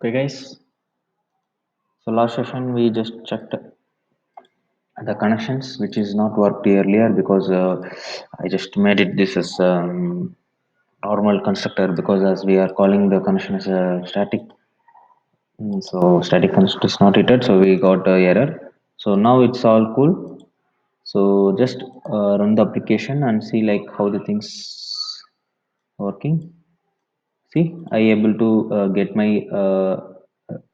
Okay, guys. So last session we just checked the connections, which is not worked earlier because I just made it this as normal constructor because as we are calling the connection as a static, so static constructor is not hitted, so we got a error. So now it's all cool. So just run the application and see like how the things working. See, I able to get my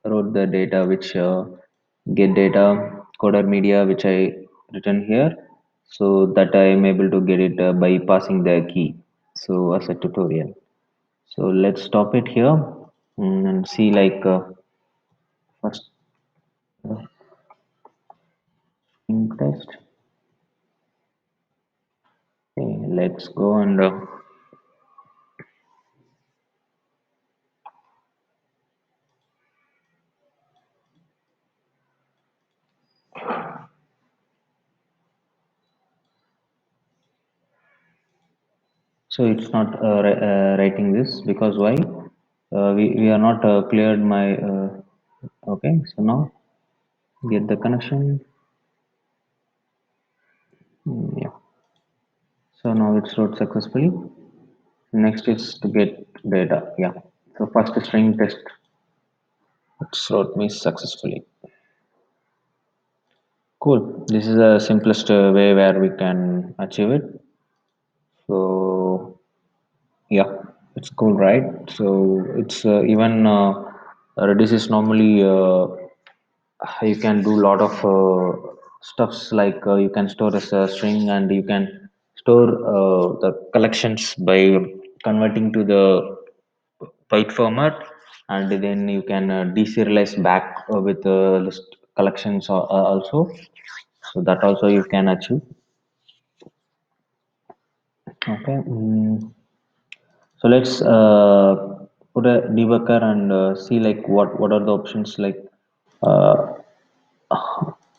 wrote the data which get data coder media which I written here, so that I am able to get it by passing the key. So as a tutorial. So let's stop it here and see like first test. Okay, let's go and so it's not writing this because why? We are not cleared my okay. So now get the connection. Yeah. So now it's wrote successfully. Next is to get data. Yeah. So first string test it's wrote me successfully. Cool. This is the simplest way where we can achieve it. So yeah, it's cool, right? So it's even Redis is normally you can do a lot of stuffs like you can store as a string and you can store the collections by converting to the byte format, and then you can deserialize back with list collections also, so that also you can achieve. Okay. So let's put a debugger and see like what are the options like uh,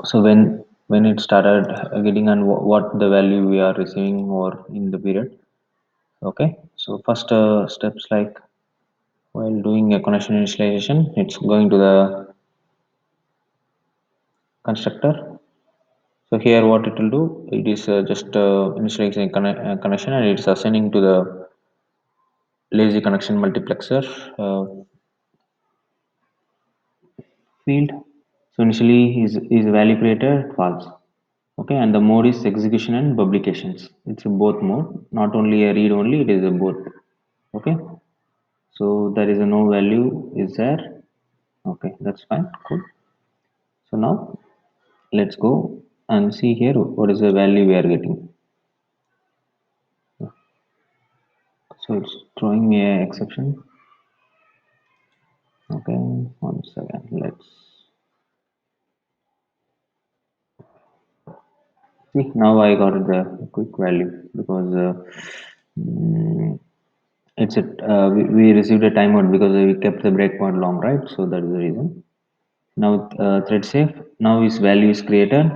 so when it started getting and what the value we are receiving or in the period. Okay, so first steps like while doing a connection initialization, it's going to the constructor. So here what it will do, it is just initializing connection and it's assigning to the lazy connection multiplexer field. So initially is value created false. Okay, and the mode is execution and publications. It's a both mode, not only a read only, it is a both. Okay, so there is a no value is there. Okay, that's fine, cool. So now let's go and see here what is the value we are getting. So it's throwing me a exception. Okay, one second. Let's see. Now I got the quick value because mm, it's a we received a timeout because we kept the breakpoint long, right? So that is the reason. Now thread safe. Now his value is created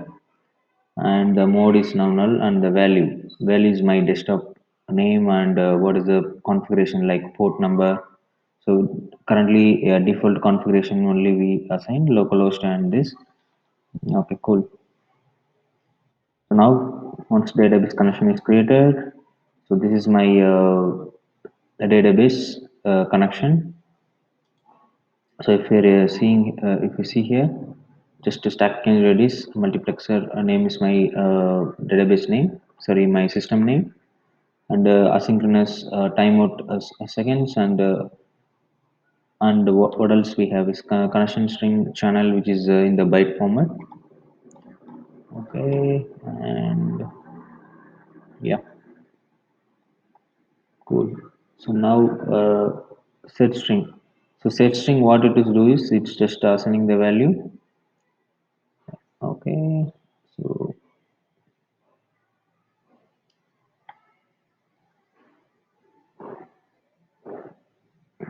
and the mode is now null and the value is my desktop name and what is the configuration like port number. So currently default configuration only we assign localhost and this. Okay, cool. So now once database connection is created, so this is my database connection. So if you're seeing, if you see here, just to stack can Redis multiplexer name is my database name. Sorry, my system name, and asynchronous timeout seconds, and what else we have is connection string channel, which is in the byte format. Okay, and yeah, cool. So now set string. So set string, what it is do is it's just assigning the value. Okay, so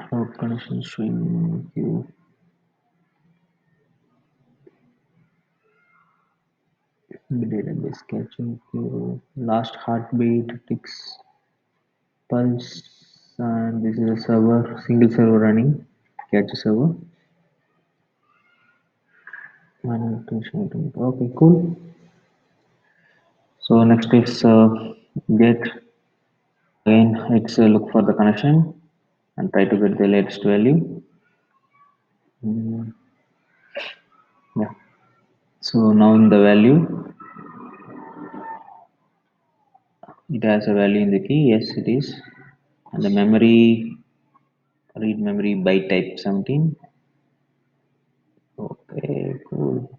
cloud connection string queue, the database catching queue, last heartbeat, ticks, pulse, and this is a server, single server running, catch server. Okay, cool. So next is get again. It's look for the connection and try to get the latest value. Mm, yeah. So now in the value, it has a value in the key. Yes, it is. And the memory, read memory byte type 17. Okay, cool.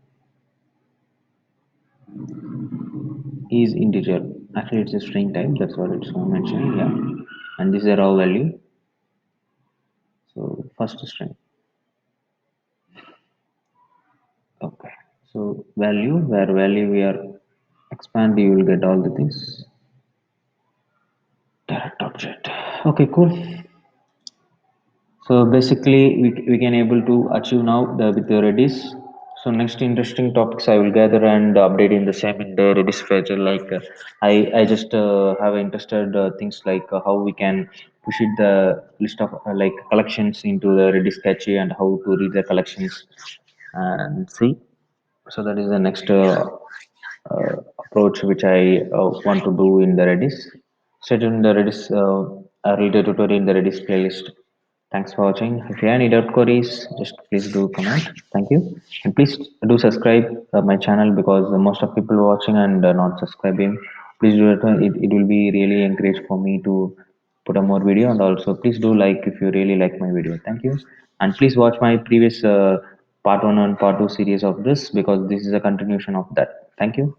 Is integer. Actually, it's a string type. That's what it's mentioning. Yeah. And this is a raw value. So first string. Okay. So value, where value we are expand, you will get all the things. Direct object. Okay, cool. So basically, we can able to achieve now with the Redis. So next interesting topics I will gather and update in the same in the Redis feature. Like I just have interested things like how we can push it the list of like collections into the Redis cache and how to read the collections and see. So that is the next approach which I want to do in the Redis. Stay tuned in the Redis. I'll read a tutorial in the Redis playlist. Thanks for watching. If you have any doubt queries, just please do comment. Thank you, and please do subscribe my channel because most of people watching and not subscribing. Please do it. It will be really encouraged for me to put a more video, and also please do like if you really like my video. Thank you, and please watch my previous part one and part two series of this because this is a continuation of that. Thank you.